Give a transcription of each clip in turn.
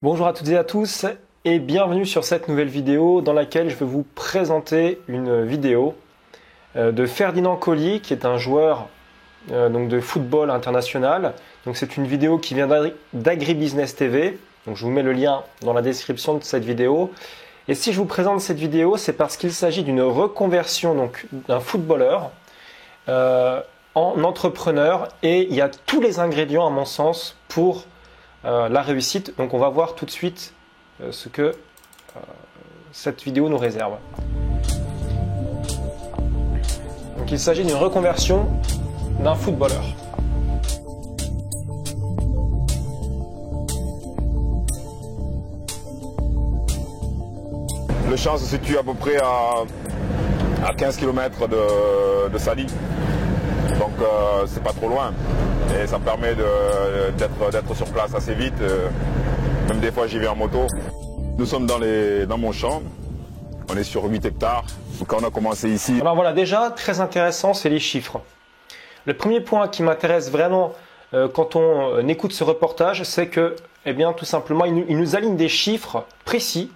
Bonjour à toutes et à tous et bienvenue sur cette nouvelle vidéo dans laquelle je vais vous présenter une vidéo de Ferdinand Coly qui est un joueur donc de football international. Donc c'est une vidéo qui vient d'Agribusiness TV. Donc je vous mets le lien dans la description de cette vidéo. Et si je vous présente cette vidéo, c'est parce qu'il s'agit d'une reconversion donc d'un footballeur en entrepreneur et il y a tous les ingrédients à mon sens pour la réussite. Donc on va voir tout de suite ce que cette vidéo nous réserve. Donc il s'agit d'une reconversion d'un footballeur. Le champ se situe à peu près à 15 km de Sali, donc c'est pas trop loin. Et ça me permet d'être sur place assez vite, même des fois j'y vais en moto. Nous sommes dans mon champ, on est sur 8 hectares. Quand on a commencé ici... Alors voilà, déjà très intéressant, c'est les chiffres. Le premier point qui m'intéresse vraiment quand on écoute ce reportage, c'est que, eh bien, tout simplement, il nous aligne des chiffres précis.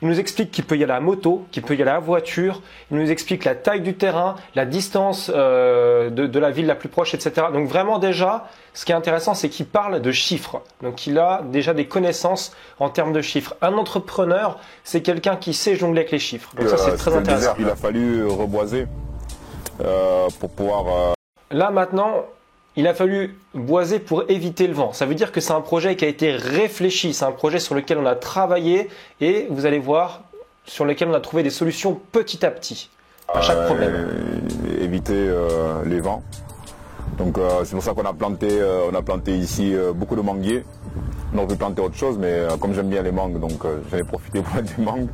Il nous explique qu'il peut y aller à la moto, qu'il peut y aller à la voiture. Il nous explique la taille du terrain, la distance de la ville la plus proche, etc. Donc vraiment déjà, ce qui est intéressant, c'est qu'il parle de chiffres. Donc il a déjà des connaissances en termes de chiffres. Un entrepreneur, c'est quelqu'un qui sait jongler avec les chiffres. Donc ça, c'est très intéressant. Il a fallu reboiser pour pouvoir... Là maintenant, il a fallu boiser pour éviter le vent. Ça veut dire que c'est un projet qui a été réfléchi, c'est un projet sur lequel on a travaillé et vous allez voir, sur lequel on a trouvé des solutions petit à petit à chaque problème. Éviter les vents. Donc c'est pour ça qu'on a planté ici beaucoup de manguiers. On aurait pu planter autre chose, mais comme j'aime bien les mangues, donc j'en ai profité pour mettre des mangues.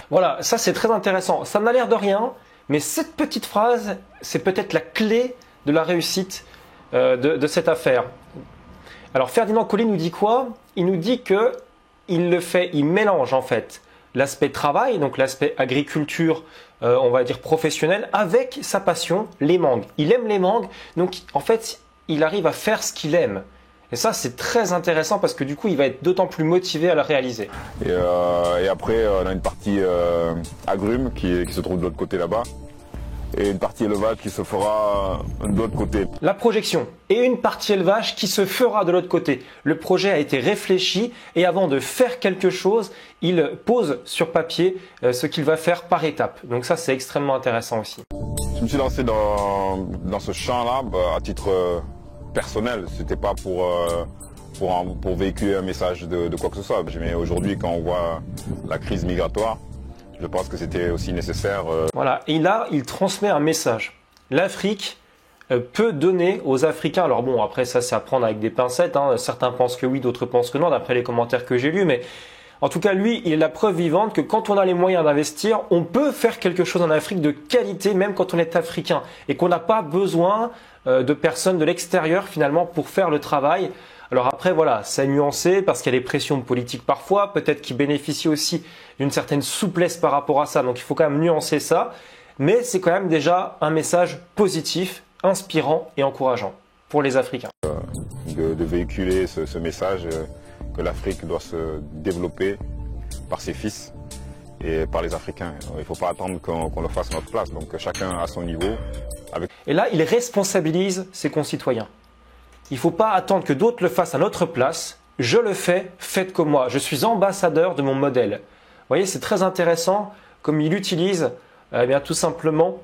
Voilà, ça c'est très intéressant. Ça n'a l'air de rien, mais cette petite phrase, c'est peut-être la clé de la réussite de cette affaire. Alors Ferdinand Coly nous dit quoi? Il nous dit que il mélange en fait l'aspect travail, donc l'aspect agriculture, on va dire professionnel, avec sa passion, les mangues. Il aime les mangues, donc en fait il arrive à faire ce qu'il aime. Et ça c'est très intéressant parce que du coup il va être d'autant plus motivé à la réaliser. Et après on a une partie agrumes qui se trouve de l'autre côté là-bas. Et une partie élevage qui se fera de l'autre côté. La projection et une partie élevage qui se fera de l'autre côté. Le projet a été réfléchi et avant de faire quelque chose, il pose sur papier ce qu'il va faire par étapes. Donc ça, c'est extrêmement intéressant aussi. Je me suis lancé dans ce champ-là à titre personnel. C'était pas pour véhiculer un message de quoi que ce soit. Mais aujourd'hui, quand on voit la crise migratoire, je pense que c'était aussi nécessaire. Voilà, et là, il transmet un message. L'Afrique peut donner aux Africains, alors bon, après ça, c'est à prendre avec des pincettes, hein. Certains pensent que oui, d'autres pensent que non, d'après les commentaires que j'ai lus, mais en tout cas, lui, il est la preuve vivante que quand on a les moyens d'investir, on peut faire quelque chose en Afrique de qualité, même quand on est africain, et qu'on n'a pas besoin de personnes de l'extérieur, finalement, pour faire le travail. Alors après, voilà, c'est nuancé parce qu'il y a des pressions politiques parfois, peut-être qu'ils bénéficient aussi d'une certaine souplesse par rapport à ça. Donc il faut quand même nuancer ça. Mais c'est quand même déjà un message positif, inspirant et encourageant pour les Africains. De véhiculer ce message que l'Afrique doit se développer par ses fils et par les Africains. Il ne faut pas attendre qu'on le fasse à notre place. Donc chacun à son niveau. Et là, il responsabilise ses concitoyens. Il ne faut pas attendre que d'autres le fassent à notre place. Je le fais, faites comme moi. Je suis ambassadeur de mon modèle. Vous voyez, c'est très intéressant comme il utilise eh bien, tout simplement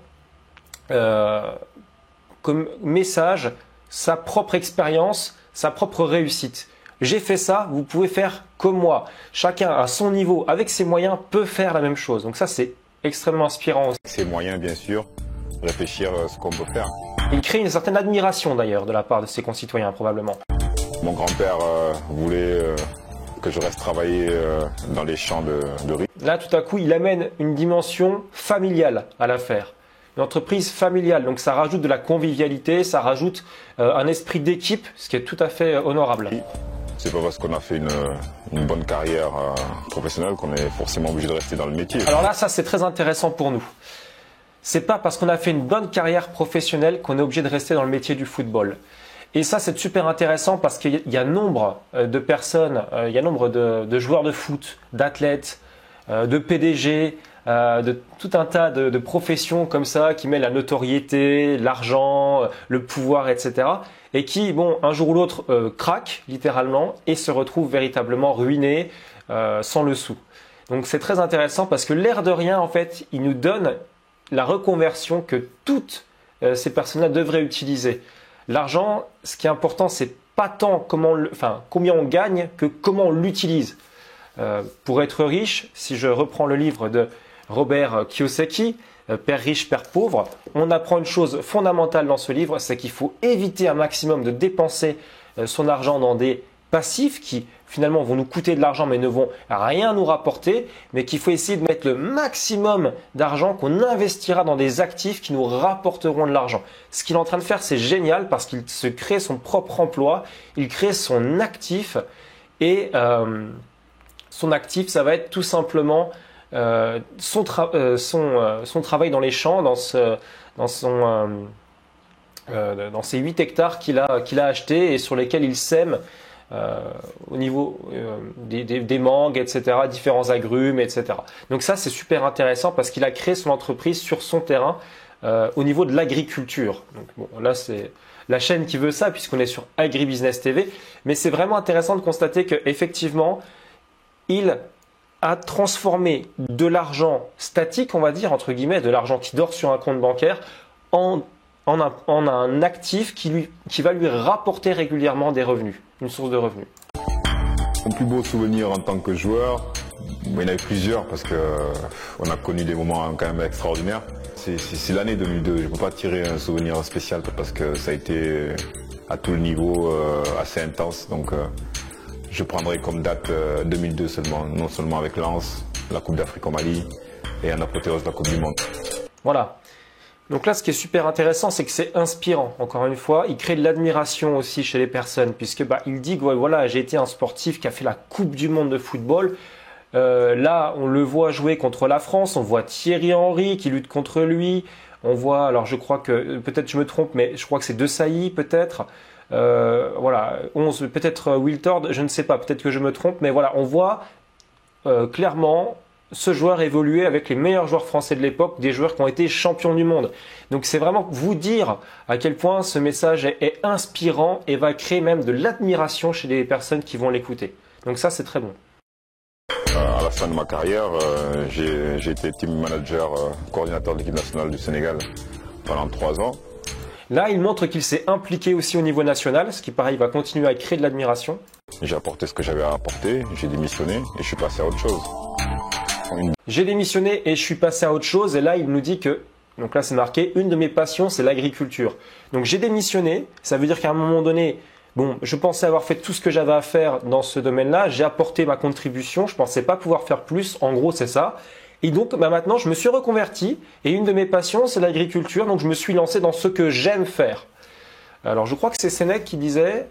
comme message sa propre expérience, sa propre réussite. J'ai fait ça, vous pouvez faire comme moi. Chacun à son niveau, avec ses moyens, peut faire la même chose. Donc ça, c'est extrêmement inspirant aussi. Ses moyens, bien sûr, réfléchir à ce qu'on peut faire. Il crée une certaine admiration d'ailleurs de la part de ses concitoyens probablement. Mon grand-père voulait que je reste travailler dans les champs de riz. Là tout à coup il amène une dimension familiale à l'affaire. Une entreprise familiale, donc ça rajoute de la convivialité, ça rajoute un esprit d'équipe, ce qui est tout à fait honorable. C'est pas parce qu'on a fait une bonne carrière professionnelle qu'on est forcément obligé de rester dans le métier. Alors là ça c'est très intéressant pour nous. C'est pas parce qu'on a fait une bonne carrière professionnelle qu'on est obligé de rester dans le métier du football. Et ça, c'est super intéressant parce qu'il y a nombre de personnes, il y a nombre de joueurs de foot, d'athlètes, de PDG, de tout un tas de professions comme ça qui mêlent la notoriété, l'argent, le pouvoir, etc. Et qui, bon, un jour ou l'autre, craquent littéralement et se retrouvent véritablement ruinés sans le sou. Donc c'est très intéressant parce que l'air de rien, en fait, il nous donne la reconversion que toutes ces personnes-là devraient utiliser. L'argent, ce qui est important, c'est pas tant combien on gagne que comment on l'utilise. Pour être riche, si je reprends le livre de Robert Kiyosaki, Père riche, Père pauvre, on apprend une chose fondamentale dans ce livre, c'est qu'il faut éviter un maximum de dépenser son argent dans des passifs qui finalement vont nous coûter de l'argent mais ne vont rien nous rapporter, mais qu'il faut essayer de mettre le maximum d'argent qu'on investira dans des actifs qui nous rapporteront de l'argent. Ce qu'il est en train de faire, c'est génial parce qu'il se crée son propre emploi, il crée son actif et son actif, ça va être tout simplement son travail dans les champs, dans ces 8 hectares qu'il a achetés et sur lesquels il sème au niveau des mangues, etc., différents agrumes, etc. Donc ça, c'est super intéressant parce qu'il a créé son entreprise sur son terrain au niveau de l'agriculture. Donc bon, là, c'est la chaîne qui veut ça puisqu'on est sur Agribusiness TV. Mais c'est vraiment intéressant de constater qu'effectivement, il a transformé de l'argent statique, on va dire, entre guillemets, de l'argent qui dort sur un compte bancaire, en un actif qui va lui rapporter régulièrement des revenus, une source de revenus. Mon plus beau souvenir en tant que joueur, il y en avait plusieurs parce qu'on a connu des moments quand même extraordinaires. C'est l'année 2002, je ne peux pas tirer un souvenir spécial parce que ça a été à tout le niveau assez intense. Donc je prendrai comme date 2002 seulement, non seulement avec Lens, la Coupe d'Afrique au Mali et un apothéose de la Coupe du Monde. Voilà. Donc là, ce qui est super intéressant, c'est que c'est inspirant. Encore une fois, il crée de l'admiration aussi chez les personnes, puisque il dit que voilà, j'ai été un sportif qui a fait la Coupe du Monde de football. Là, on le voit jouer contre la France. On voit Thierry Henry qui lutte contre lui. On voit, alors je crois que peut-être je me trompe, mais je crois que c'est De Sailly peut-être. Voilà, 11, peut-être Wiltord, je ne sais pas, peut-être que je me trompe, mais voilà, on voit clairement ce joueur évoluer avec les meilleurs joueurs français de l'époque, des joueurs qui ont été champions du monde. Donc c'est vraiment vous dire à quel point ce message est inspirant et va créer même de l'admiration chez les personnes qui vont l'écouter. Donc ça, c'est très bon. À la fin de ma carrière, j'ai été team manager, coordinateur de l'équipe nationale du Sénégal pendant 3 ans. Là, il montre qu'il s'est impliqué aussi au niveau national, ce qui pareil va continuer à créer de l'admiration. J'ai apporté ce que j'avais à apporter, j'ai démissionné et je suis passé à autre chose. J'ai démissionné et je suis passé à autre chose et là il nous dit que, donc là c'est marqué, une de mes passions c'est l'agriculture. Donc j'ai démissionné, ça veut dire qu'à un moment donné, bon, je pensais avoir fait tout ce que j'avais à faire dans ce domaine-là, j'ai apporté ma contribution, je pensais pas pouvoir faire plus, en gros c'est ça. Et donc maintenant je me suis reconverti et une de mes passions c'est l'agriculture, donc je me suis lancé dans ce que j'aime faire. Alors je crois que c'est Sénèque qui disait,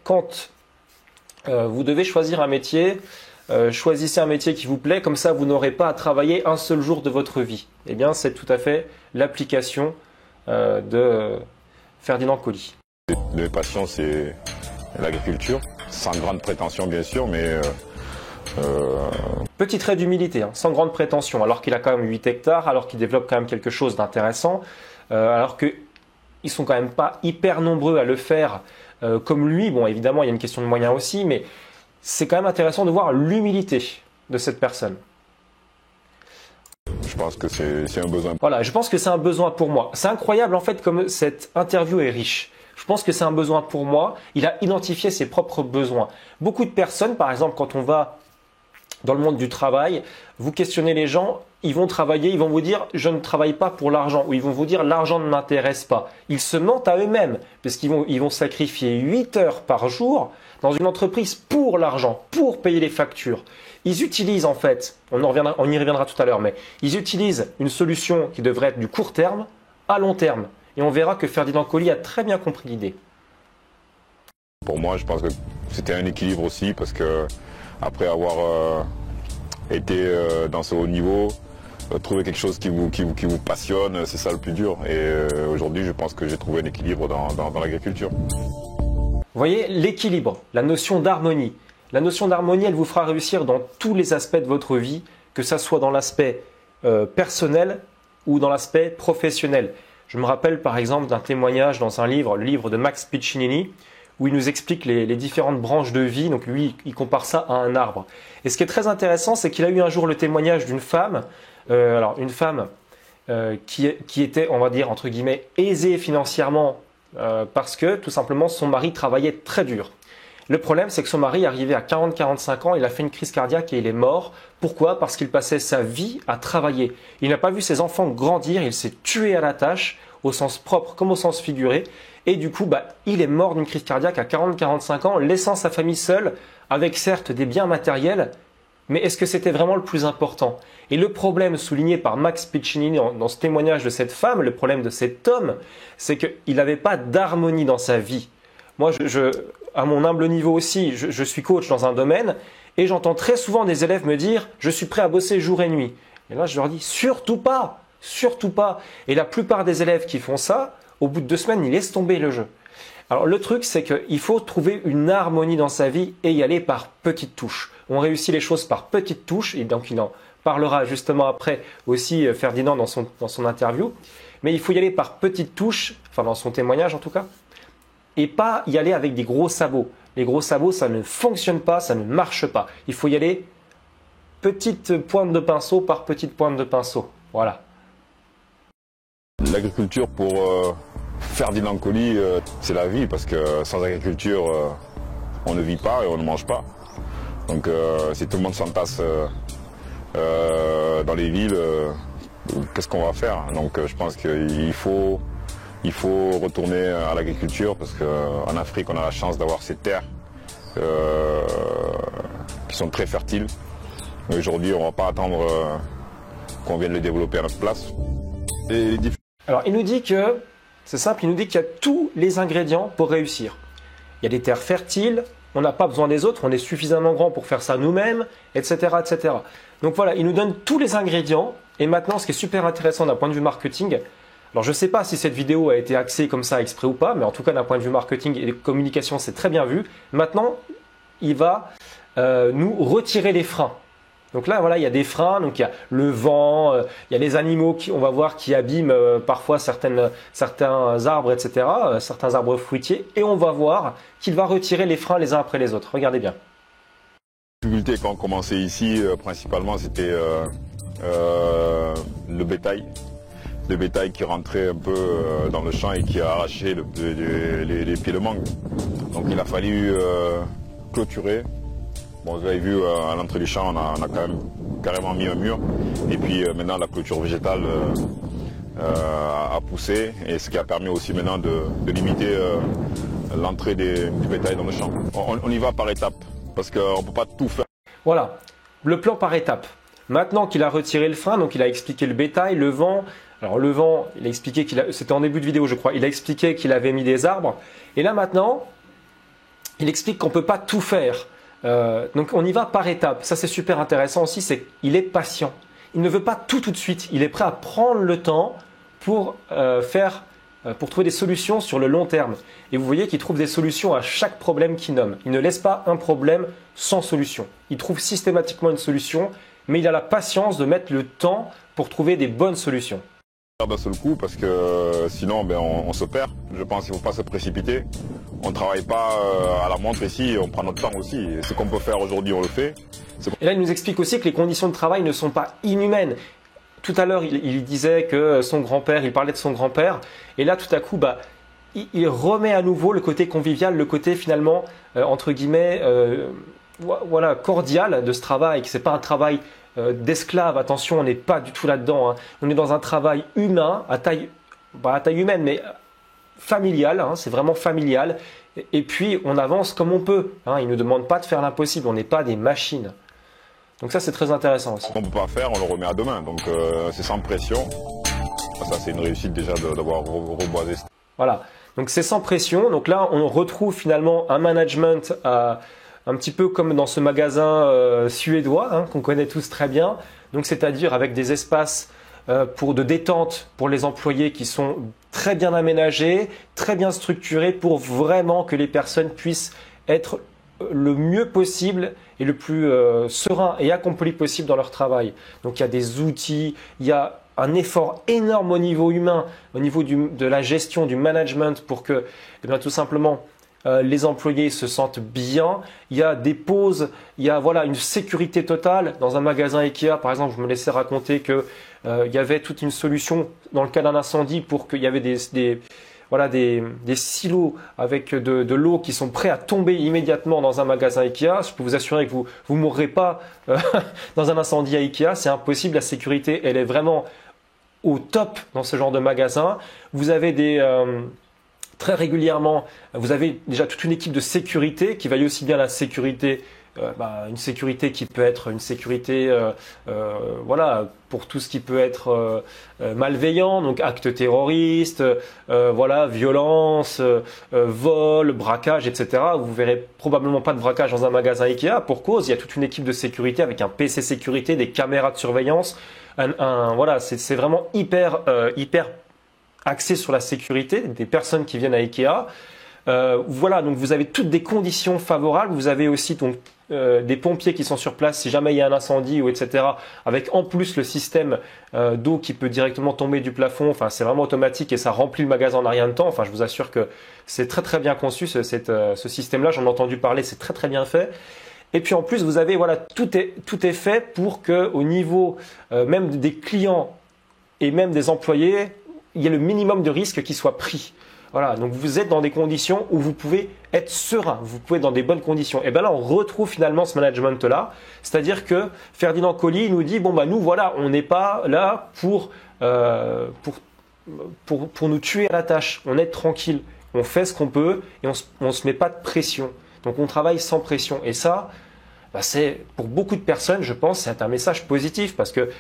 quand vous devez choisir un métier, choisissez un métier qui vous plaît, comme ça vous n'aurez pas à travailler un seul jour de votre vie. Eh bien, c'est tout à fait l'application de Ferdinand Colli. Mes passions, c'est l'agriculture, sans grande prétention bien sûr, mais... Petit trait d'humilité, hein, sans grande prétention, alors qu'il a quand même 8 hectares, alors qu'il développe quand même quelque chose d'intéressant, alors qu'ils sont quand même pas hyper nombreux à le faire comme lui. Bon, évidemment, il y a une question de moyens aussi, mais c'est quand même intéressant de voir l'humilité de cette personne. Je pense que c'est un besoin. Voilà, je pense que c'est un besoin pour moi. C'est incroyable en fait comme cette interview est riche. Je pense que c'est un besoin pour moi. Il a identifié ses propres besoins. Beaucoup de personnes, par exemple, quand on va dans le monde du travail, vous questionnez les gens, ils vont travailler, ils vont vous dire « je ne travaille pas pour l'argent » ou ils vont vous dire « l'argent ne m'intéresse pas ». Ils se mentent à eux-mêmes parce qu'ils vont sacrifier 8 heures par jour dans une entreprise pour l'argent, pour payer les factures. Ils utilisent en fait, on y reviendra tout à l'heure, mais ils utilisent une solution qui devrait être du court terme à long terme. Et on verra que Ferdinand Colli a très bien compris l'idée. Pour moi, je pense que c'était un équilibre aussi parce que après avoir été dans ce haut niveau, trouver quelque chose qui vous passionne, c'est ça le plus dur. Et aujourd'hui, je pense que j'ai trouvé un équilibre dans l'agriculture. Vous voyez, l'équilibre, la notion d'harmonie. La notion d'harmonie, elle vous fera réussir dans tous les aspects de votre vie, que ça soit dans l'aspect personnel ou dans l'aspect professionnel. Je me rappelle par exemple d'un témoignage dans un livre, le livre de Max Piccinini, où il nous explique les différentes branches de vie. Donc lui, il compare ça à un arbre. Et ce qui est très intéressant, c'est qu'il a eu un jour le témoignage d'une femme, qui était, on va dire, entre guillemets, aisée financièrement, parce que tout simplement son mari travaillait très dur. Le problème, c'est que son mari, arrivé à 40-45 ans, il a fait une crise cardiaque et il est mort. Pourquoi? Parce qu'il passait sa vie à travailler. Il n'a pas vu ses enfants grandir, il s'est tué à la tâche, au sens propre comme au sens figuré. Et du coup, il est mort d'une crise cardiaque à 40-45 ans, laissant sa famille seule, avec certes des biens matériels, mais est-ce que c'était vraiment le plus important? Et le problème souligné par Max Piccinini dans ce témoignage de cette femme, le problème de cet homme, c'est qu'il n'avait pas d'harmonie dans sa vie. Moi, à mon humble niveau aussi, je suis coach dans un domaine et j'entends très souvent des élèves me dire « je suis prêt à bosser jour et nuit ». Et là, je leur dis « surtout pas, surtout pas ». Et la plupart des élèves qui font ça, au bout de 2 semaines, ils laissent tomber le jeu. Alors le truc, c'est qu'il faut trouver une harmonie dans sa vie et y aller par petites touches. On réussit les choses par petites touches et donc il en parlera justement après aussi Ferdinand dans son interview. Mais il faut y aller par petites touches, enfin dans son témoignage en tout cas, et pas y aller avec des gros sabots. Les gros sabots, ça ne fonctionne pas, ça ne marche pas. Il faut y aller petite pointe de pinceau par petite pointe de pinceau. Voilà. L'agriculture pour Ferdinand Coly, c'est la vie parce que sans agriculture, on ne vit pas et on ne mange pas. Donc si tout le monde s'entasse dans les villes, qu'est-ce qu'on va faire? Donc je pense qu'il faut retourner à l'agriculture parce qu'en Afrique, on a la chance d'avoir ces terres qui sont très fertiles. Aujourd'hui, on ne va pas attendre qu'on vienne les développer à notre place. Alors, il nous dit que, c'est simple, il nous dit qu'il y a tous les ingrédients pour réussir. Il y a des terres fertiles, on n'a pas besoin des autres, on est suffisamment grand pour faire ça nous-mêmes, etc., etc. Donc voilà, il nous donne tous les ingrédients. Et maintenant, ce qui est super intéressant d'un point de vue marketing, alors je ne sais pas si cette vidéo a été axée comme ça exprès ou pas, mais en tout cas d'un point de vue marketing et de communication, c'est très bien vu. Maintenant, il va nous retirer les freins. Donc là, voilà, il y a des freins, donc il y a le vent, il y a les animaux on va voir qui abîment parfois certains arbres, etc., certains arbres fruitiers, et on va voir qu'il va retirer les freins les uns après les autres. Regardez bien. La difficulté quand on commençait ici, principalement, c'était le bétail. Le bétail qui rentrait un peu dans le champ et qui a arraché les pieds de mangue. Donc il a fallu clôturer. Bon, vous avez vu à l'entrée du champ, on a quand même carrément mis un mur. Et puis maintenant la clôture végétale a poussé, et ce qui a permis aussi maintenant de limiter l'entrée du bétail dans le champ. On y va par étapes, parce qu'on ne peut pas tout faire. Voilà, le plan par étapes. Maintenant qu'il a retiré le frein, donc il a expliqué le bétail, le vent. Alors le vent, il a expliqué c'était en début de vidéo je crois, il a expliqué qu'il avait mis des arbres. Et là maintenant, il explique qu'on ne peut pas tout faire. Donc on y va par étapes. Ça c'est super intéressant aussi, c'est qu'il est patient. Il ne veut pas tout de suite. Il est prêt à prendre le temps pour trouver des solutions sur le long terme. Et vous voyez qu'il trouve des solutions à chaque problème qu'il nomme. Il ne laisse pas un problème sans solution. Il trouve systématiquement une solution, mais il a la patience de mettre le temps pour trouver des bonnes solutions. D'un seul coup, parce que sinon on se perd. Je pense qu'il ne faut pas se précipiter. On ne travaille pas à la montre ici, on prend notre temps aussi. Ce qu'on peut faire aujourd'hui, on le fait. Et là, il nous explique aussi que les conditions de travail ne sont pas inhumaines. Tout à l'heure, il disait que son grand-père, il parlait de son grand-père. Et là, tout à coup, il remet à nouveau le côté convivial, le côté finalement, entre guillemets, voilà, cordial de ce travail. Ce n'est pas un travail d'esclave, attention, on n'est pas du tout là-dedans. Hein. On est dans un travail humain, à taille humaine, mais familial, hein, c'est vraiment familial. Et puis, on avance comme on peut. Hein. Il ne nous demande pas de faire l'impossible, on n'est pas des machines. Donc ça, c'est très intéressant aussi. Ce qu'on ne peut pas faire, on le remet à demain. Donc c'est sans pression. Ça, c'est une réussite déjà d'avoir reboisé. Voilà, donc c'est sans pression. Donc là, on retrouve finalement un management un petit peu comme dans ce magasin suédois, hein, qu'on connaît tous très bien. Donc c'est-à-dire avec des espaces de détente pour les employés qui sont très bien aménagés, très bien structurés pour vraiment que les personnes puissent être le mieux possible et le plus serein et accompli possible dans leur travail. Donc il y a des outils, il y a un effort énorme au niveau humain, au niveau de la gestion, du management pour que, eh bien, tout simplement, les employés se sentent bien. Il y a des pauses, il y a voilà, une sécurité totale. Dans un magasin Ikea, par exemple, je me laissais raconter que il y avait toute une solution dans le cas d'un incendie pour qu'il y avait des silos avec de l'eau qui sont prêts à tomber immédiatement dans un magasin Ikea. Je peux vous assurer que vous ne mourrez pas dans un incendie à Ikea. C'est impossible. La sécurité, elle est vraiment au top dans ce genre de magasin. Vous avez très régulièrement, vous avez déjà toute une équipe de sécurité qui veille aussi bien la sécurité, une sécurité qui peut être une sécurité pour tout ce qui peut être malveillant, donc actes terroristes, violence, vol, braquage, etc. Vous verrez probablement pas de braquage dans un magasin Ikea pour cause. Il y a toute une équipe de sécurité avec un PC sécurité, des caméras de surveillance. C'est vraiment hyper axé sur la sécurité des personnes qui viennent à Ikea. Donc vous avez toutes des conditions favorables. Vous avez aussi des pompiers qui sont sur place si jamais il y a un incendie ou etc. Avec en plus le système d'eau qui peut directement tomber du plafond. Enfin, c'est vraiment automatique et ça remplit le magasin en rien de temps. Enfin, je vous assure que c'est très très bien conçu ce système-là. J'en ai entendu parler, c'est très très bien fait. Et puis en plus, vous avez tout est fait pour que au niveau même des clients et même des employés, il y a le minimum de risque qui soit pris. Voilà, donc vous êtes dans des conditions où vous pouvez être serein, vous pouvez être dans des bonnes conditions. Et bien là, on retrouve finalement ce management-là, c'est-à-dire que Ferdinand Colli nous dit nous voilà, on n'est pas là pour nous tuer à la tâche. On est tranquille, on fait ce qu'on peut et on se met pas de pression. Donc on travaille sans pression. Et ça, c'est pour beaucoup de personnes, je pense, c'est un message positif parce que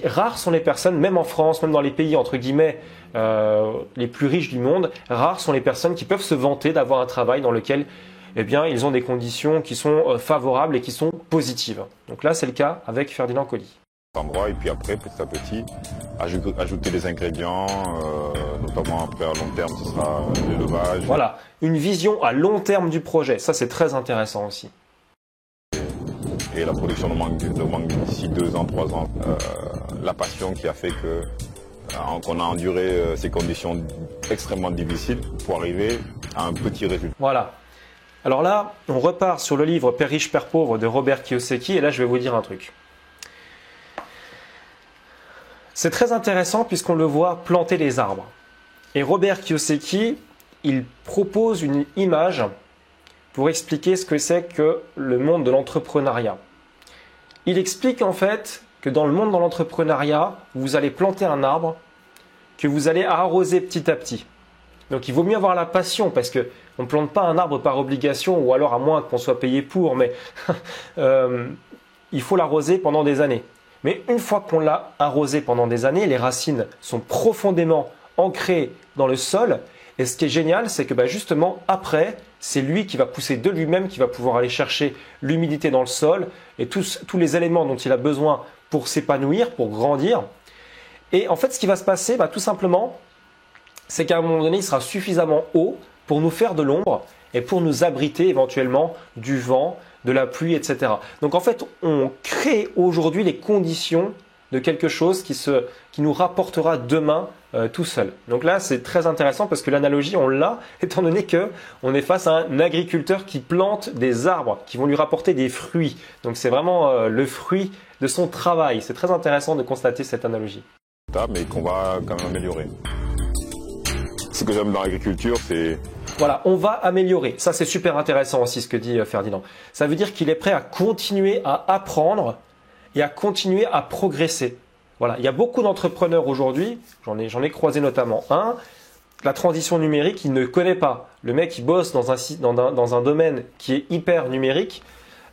rares sont les personnes, même en France, même dans les pays entre guillemets les plus riches du monde, rares sont les personnes qui peuvent se vanter d'avoir un travail dans lequel ils ont des conditions qui sont favorables et qui sont positives. Donc là, c'est le cas avec Ferdinand Colli. Endroit et puis après, petit à petit, ajouter des ingrédients, notamment après à long terme, ce sera l'élevage. Voilà, une vision à long terme du projet, ça c'est très intéressant aussi. Et la production de mangue d'ici 2 ans, 3 ans. La passion qui a fait qu'on a enduré ces conditions extrêmement difficiles pour arriver à un petit résultat. Voilà. Alors là, on repart sur le livre Père riche, Père pauvre de Robert Kiyosaki et là je vais vous dire un truc. C'est très intéressant puisqu'on le voit planter les arbres. Et Robert Kiyosaki, il propose une image pour expliquer ce que c'est que le monde de l'entrepreneuriat. Il explique en fait que dans le monde de l'entrepreneuriat, vous allez planter un arbre que vous allez arroser petit à petit. Donc il vaut mieux avoir la passion parce qu'on ne plante pas un arbre par obligation ou alors à moins qu'on soit payé pour, mais il faut l'arroser pendant des années. Mais une fois qu'on l'a arrosé pendant des années, les racines sont profondément ancrées dans le sol. Et ce qui est génial, c'est que justement, après, c'est lui qui va pousser de lui-même, qui va pouvoir aller chercher l'humidité dans le sol et tous les éléments dont il a besoin pour s'épanouir, pour grandir. Et en fait, ce qui va se passer, tout simplement, c'est qu'à un moment donné, il sera suffisamment haut pour nous faire de l'ombre et pour nous abriter éventuellement du vent, de la pluie, etc. Donc en fait, on crée aujourd'hui les conditions de quelque chose qui nous rapportera demain tout seul. Donc là, c'est très intéressant parce que l'analogie, on l'a, étant donné qu'on est face à un agriculteur qui plante des arbres qui vont lui rapporter des fruits. Donc c'est vraiment le fruit de son travail. C'est très intéressant de constater cette analogie. Mais qu'on va quand même améliorer. Ce que j'aime dans l'agriculture, c'est... Voilà, on va améliorer. Ça, c'est super intéressant aussi ce que dit Ferdinand. Ça veut dire qu'il est prêt à continuer à apprendre et à continuer à progresser. Voilà, il y a beaucoup d'entrepreneurs aujourd'hui, j'en ai croisé notamment un, la transition numérique, il ne connaît pas. Le mec, il bosse dans un domaine qui est hyper numérique.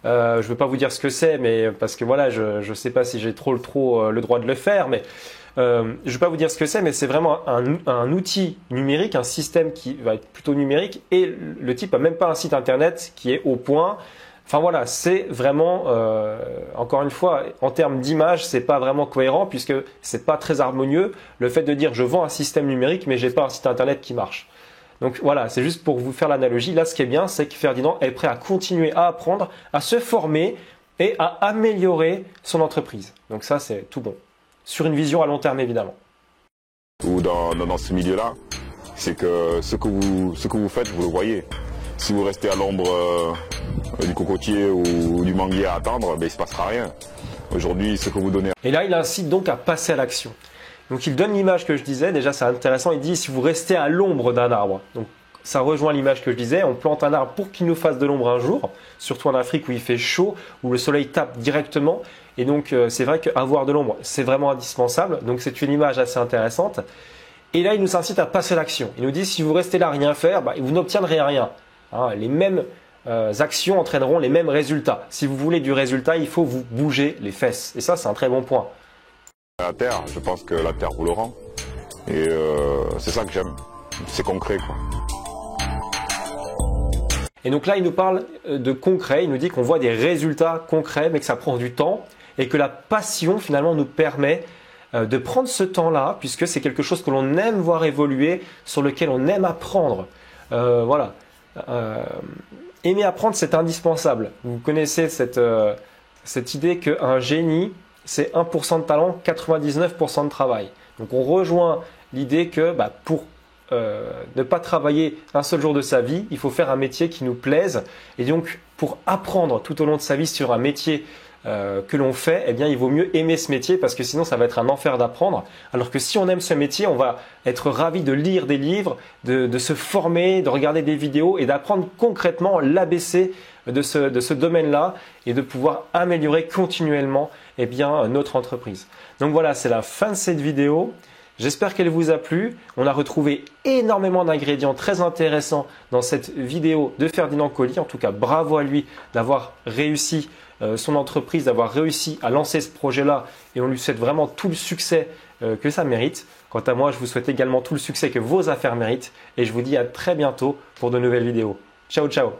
Je ne veux pas vous dire ce que c'est, mais parce que voilà, je ne sais pas si j'ai trop le droit de le faire, mais je ne vais pas vous dire ce que c'est, mais c'est vraiment un outil numérique, un système qui va être plutôt numérique, et le type n'a même pas un site internet qui est au point. Enfin voilà, c'est vraiment, encore une fois, en termes d'image, c'est pas vraiment cohérent puisque c'est pas très harmonieux. Le fait de dire je vends un système numérique mais j'ai pas un site internet qui marche. Donc voilà, c'est juste pour vous faire l'analogie. Là, ce qui est bien, c'est que Ferdinand est prêt à continuer à apprendre, à se former et à améliorer son entreprise. Donc ça, c'est tout bon. Sur une vision à long terme, évidemment. Ou dans ce milieu-là, c'est que ce que vous faites, vous le voyez. Si vous restez à l'ombre du cocotier ou du manguier à attendre, ben, il ne se passera rien. Aujourd'hui, ce que vous donnez... Et là, il incite donc à passer à l'action. Donc il donne l'image que je disais, déjà c'est intéressant, il dit si vous restez à l'ombre d'un arbre, donc ça rejoint l'image que je disais, on plante un arbre pour qu'il nous fasse de l'ombre un jour, surtout en Afrique où il fait chaud, où le soleil tape directement, et donc c'est vrai qu'avoir de l'ombre c'est vraiment indispensable, donc c'est une image assez intéressante. Et là il nous incite à passer à l'action, il nous dit si vous restez là à rien faire, bah, vous n'obtiendrez rien. Hein, les mêmes actions entraîneront les mêmes résultats. Si vous voulez du résultat, il faut vous bouger les fesses, et ça c'est un très bon point. La terre, je pense que la terre vous le rend. Et c'est ça que j'aime. C'est concret, quoi. Et donc là, il nous parle de concret. Il nous dit qu'on voit des résultats concrets, mais que ça prend du temps. Et que la passion, finalement, nous permet de prendre ce temps-là, puisque c'est quelque chose que l'on aime voir évoluer, sur lequel on aime apprendre. Voilà. Aimer apprendre, c'est indispensable. Vous connaissez cette idée qu'un génie, c'est 1% de talent, 99% de travail. Donc on rejoint l'idée que pour ne pas travailler un seul jour de sa vie, il faut faire un métier qui nous plaise. Et donc pour apprendre tout au long de sa vie sur un métier que l'on fait, eh bien il vaut mieux aimer ce métier parce que sinon ça va être un enfer d'apprendre. Alors que si on aime ce métier, on va être ravi de lire des livres, de se former, de regarder des vidéos et d'apprendre concrètement l'ABC de ce domaine-là et de pouvoir améliorer continuellement notre entreprise. Donc voilà, c'est la fin de cette vidéo. J'espère qu'elle vous a plu. On a retrouvé énormément d'ingrédients très intéressants dans cette vidéo de Ferdinand Coly. En tout cas, bravo à lui d'avoir réussi son entreprise, d'avoir réussi à lancer ce projet-là et on lui souhaite vraiment tout le succès que ça mérite. Quant à moi, je vous souhaite également tout le succès que vos affaires méritent et je vous dis à très bientôt pour de nouvelles vidéos. Ciao, ciao!